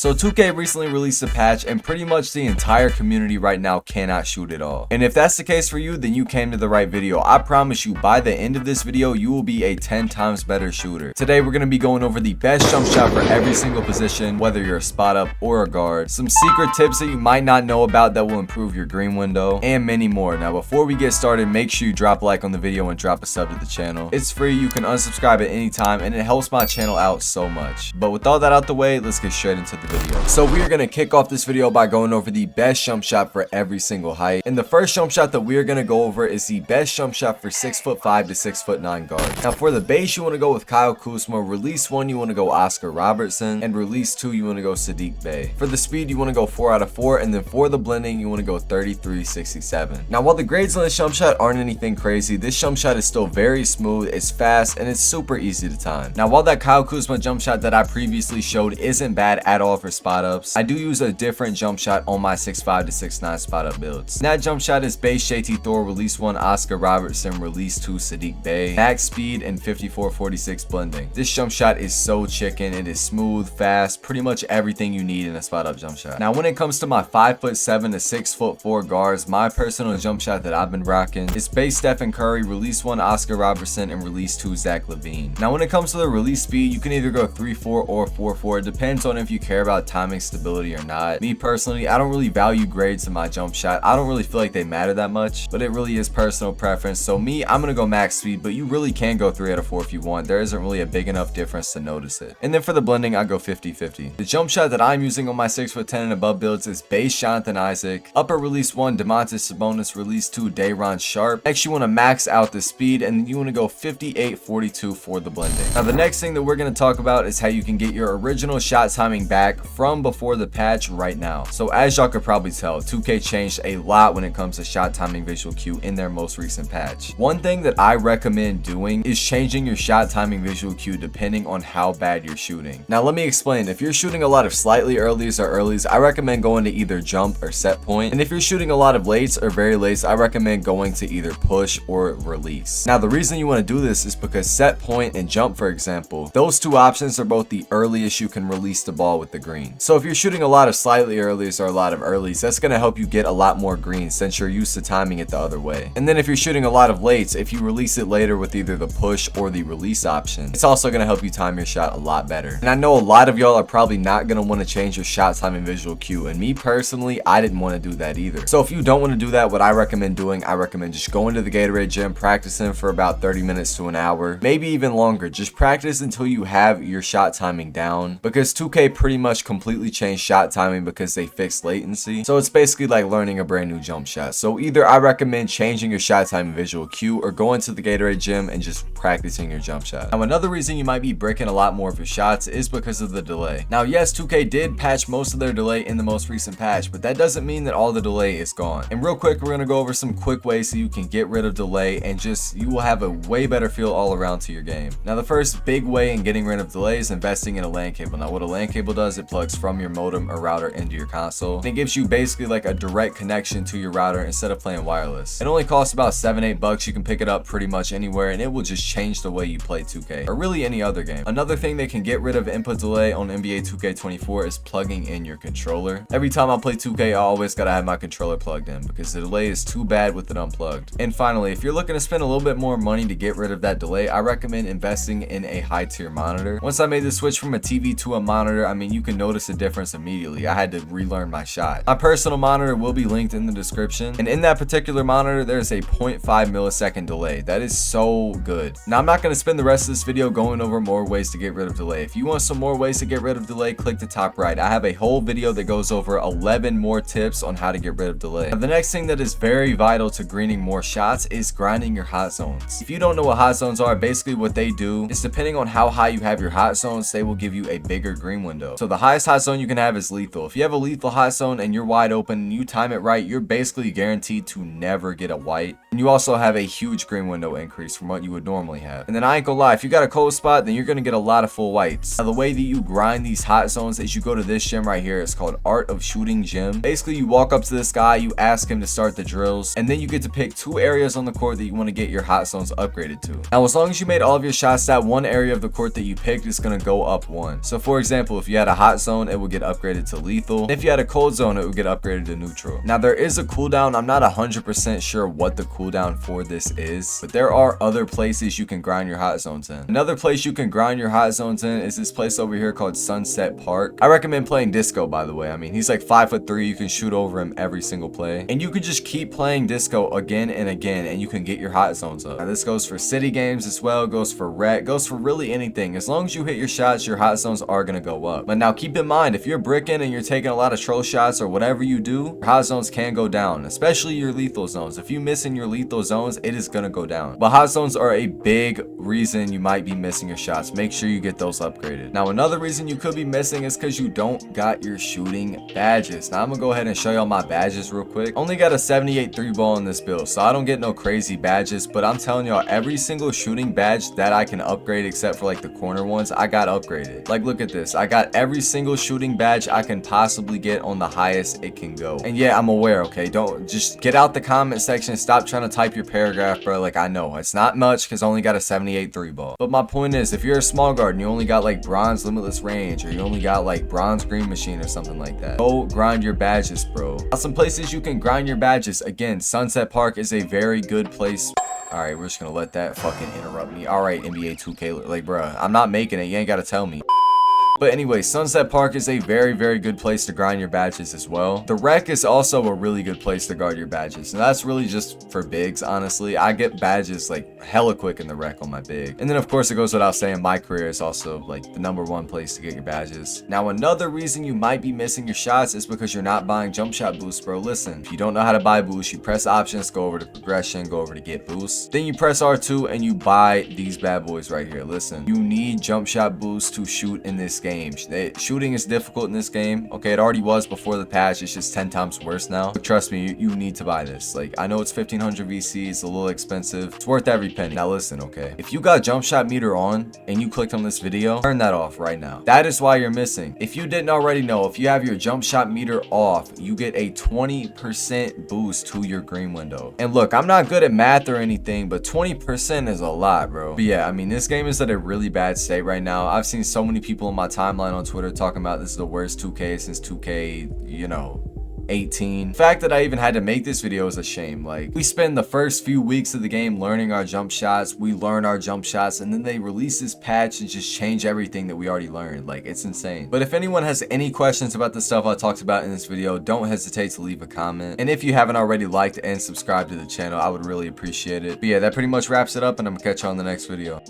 So 2K recently released a patch and pretty much the entire community right now cannot shoot at all. And if that's the case for you, then you came to the right video. I promise you, by the end of this video, you will be a 10 times better shooter. Today, we're going to be going over the best jump shot for every single position, whether you're a spot up or a guard, some secret tips that you might not know about that will improve your green window, and many more. Now, before we get started, make sure you drop a like on the video and drop a sub to the channel. It's free, you can unsubscribe at any time, and it helps my channel out so much. But with all that out the way, let's get straight into the video. So we are going to kick off this video by going over the best jump shot for every single height. And the first jump shot that we are going to go over is the best jump shot for 6'5" to 6'9" guards. Now for the base, you want to go with Kyle Kuzma. Release 1, you want to go Oscar Robertson, and release 2, you want to go Sadiq Bey. For the speed, you want to go 4 out of 4, and then for the blending, you want to go 33-67. Now while the grades on this jump shot aren't anything crazy, this jump shot is still very smooth, it's fast, and it's super easy to time. Now while that Kyle Kuzma jump shot that I previously showed isn't bad at all for spot ups, I do use a different jump shot on my 6'5" to 6'9" spot up builds. And that jump shot is base JT Thor, release 1 Oscar Robertson, release 2 Sadiq Bey, max speed, and 54-46 blending. This jump shot is so chicken. It is smooth, fast, pretty much everything you need in a spot up jump shot. Now when it comes to my 5'7" to 6'4" guards, my personal jump shot that I've been rocking is base Stephen Curry, release 1 Oscar Robertson, and release 2 Zach LaVine. Now when it comes to the release speed, you can either go 3.4 or 4.4. It depends on if you care about timing stability or not. Me personally, I don't really value grades in my jump shot. I don't really feel like they matter that much, but it really is personal preference. So me, I'm gonna go max speed, but you really can go 3 out of 4 if you want. There isn't really a big enough difference to notice it. And then for the blending, I go 50-50. The jump shot that I'm using on my 6'10" and above builds is base Jonathan Isaac, upper release 1 Domantas Sabonis, release 2 Day'Ron Sharpe. Next, you want to max out the speed, and you want to go 58-42 for the blending. Now the next thing that we're going to talk about is how you can get your original shot timing back from before the patch right now. So as y'all could probably tell, 2K changed a lot when it comes to shot timing visual cue in their most recent patch. One thing that I recommend doing is changing your shot timing visual cue depending on how bad you're shooting. Now let me explain. If you're shooting a lot of slightly earlies or earlies, I recommend going to either jump or set point. And if you're shooting a lot of lates or very lates, I recommend going to either push or release. Now the reason you want to do this is because set point and jump, for example, those two options are both the earliest you can release the ball with the green. So if you're shooting a lot of slightly earlies or a lot of earlies, that's going to help you get a lot more green since you're used to timing it the other way. And then if you're shooting a lot of lates, if you release it later with either the push or the release option, it's also going to help you time your shot a lot better. And I know a lot of y'all are probably not going to want to change your shot timing visual cue, and me personally, I didn't want to do that either. So if you don't want to do that, what I recommend doing, I recommend just going to the Gatorade gym, practicing for about 30 minutes to an hour, maybe even longer. Just practice until you have your shot timing down, because 2K pretty much completely changed shot timing because they fixed latency. So it's basically like learning a brand new jump shot. So either I recommend changing your shot timing visual cue or going to the Gatorade gym and just practicing your jump shot. Now another reason you might be breaking a lot more of your shots is because of the delay. Now yes, 2K did patch most of their delay in the most recent patch, but that doesn't mean that all the delay is gone. And real quick, we're going to go over some quick ways so you can get rid of delay and just you will have a way better feel all around to your game. Now the first big way in getting rid of delay is investing in a LAN cable. Now what a LAN cable does, it plugs from your modem or router into your console, and it gives you basically like a direct connection to your router instead of playing wireless. It only costs about $7-8. You can pick it up pretty much anywhere, and it will just change the way you play 2K or really any other game. Another thing that can get rid of input delay on NBA 2K24 is plugging in your controller. Every time I play 2K, I always gotta have my controller plugged in because the delay is too bad with it unplugged. And finally, if you're looking to spend a little bit more money to get rid of that delay, I recommend investing in a high tier monitor. Once I made the switch from a TV to a monitor, I mean, you can notice a difference immediately. I had to relearn my shot. My personal monitor will be linked in the description, and in that particular monitor, there's a 0.5 millisecond delay. That is so good. Now I'm not going to spend the rest of this video going over more ways to get rid of delay. If you want some more ways to get rid of delay, click the top right. I have a whole video that goes over 11 more tips on how to get rid of delay. Now, the next thing that is very vital to greening more shots is grinding your hot zones. If you don't know what hot zones are, basically what they do is depending on how high you have your hot zones, they will give you a bigger green window. So the highest hot zone you can have is lethal. If you have a lethal hot zone and you're wide open and you time it right, you're basically guaranteed to never get a white. And you also have a huge green window increase from what you would normally have. And then I ain't gonna lie, if you got a cold spot, then you're gonna get a lot of full whites. Now the way that you grind these hot zones is you go to this gym right here. It's called Art of Shooting Gym. Basically, you walk up to this guy, you ask him to start the drills, and then you get to pick 2 areas on the court that you want to get your hot zones upgraded to. Now as long as you made all of your shots, that one area of the court that you picked is gonna go up 1. So for example, if you had a hot hot zone, it will get upgraded to lethal. If you had a cold zone, it would get upgraded to neutral. Now there is a cooldown. I'm not 100% sure what the cooldown for this is, but there are other places you can grind your hot zones in. Another place you can grind your hot zones in is this place over here called Sunset Park. I recommend playing Disco, by the way. I mean, he's like 5'3". You can shoot over him every single play, and you can just keep playing Disco again and again, and you can get your hot zones up. Now this goes for city games as well, goes for rec, goes for really anything. As long as you hit your shots, your hot zones are gonna go up. But now keep in mind, if you're bricking and you're taking a lot of troll shots or whatever you do, your hot zones can go down, especially your lethal zones. If you miss in your lethal zones, it is gonna go down. But hot zones are a big reason you might be missing your shots. Make sure you get those upgraded. Now another reason you could be missing is because you don't got your shooting badges. Now I'm gonna go ahead and show y'all my badges real quick. Only got a 78 3-ball in this build, so I don't get no crazy badges, but I'm telling y'all, every single shooting badge that I can upgrade except for like the corner ones, I got upgraded. Like look at this, I got every single shooting badge I can possibly get on the highest it can go. And yeah, I'm aware, okay, don't just get out the comment section, stop trying to type your paragraph, bro. Like I know it's not much because I only got a 78 3-ball, but my point is, if you're a small guard and you only got like bronze limitless range, or you only got like bronze green machine or something like that, go grind your badges, bro. Now, some places you can grind your badges, again, Sunset Park is a very good place. All right, we're just gonna let that fucking interrupt me. All right, NBA 2K, like, bruh, I'm not making it. You ain't gotta tell me. But anyway, Sunset Park is a very good place to grind your badges as well. The rec is also a really good place to guard your badges, and that's really just for bigs, honestly. I get badges like hella quick in the rec on my big. And then of course it goes without saying, my career is also like the #1 place to get your badges. Now another reason you might be missing your shots is because you're not buying jump shot boosts, bro. Listen, if you don't know how to buy boosts, you press options, go over to progression, go over to get boosts, then you press R2 and you buy these bad boys right here. Listen, you need jump shot boosts to shoot in this game. Shooting is difficult in this game. Okay, it already was before the patch. It's just 10 times worse now. But trust me, you need to buy this. Like, I know it's 1500 VC. It's a little expensive. It's worth every penny. Now listen, okay, if you got jump shot meter on and you clicked on this video, turn that off right now. That is why you're missing. If you didn't already know, if you have your jump shot meter off, you get a 20% boost to your green window. And look, I'm not good at math or anything, but 20% is a lot, bro. But yeah, I mean, this game is at a really bad state right now. I've seen so many people on my timeline on Twitter talking about this is the worst 2K since 2K, you know, 18. The fact that I even had to make this video is a shame. Like, we spend the first few weeks of the game learning our jump shots, we learn our jump shots, and then they release this patch and just change everything that we already learned. Like, it's insane. But if anyone has any questions about the stuff I talked about in this video, don't hesitate to leave a comment. And if you haven't already liked and subscribed to the channel, I would really appreciate it. But yeah, that pretty much wraps it up, and I'm gonna catch you on the next video.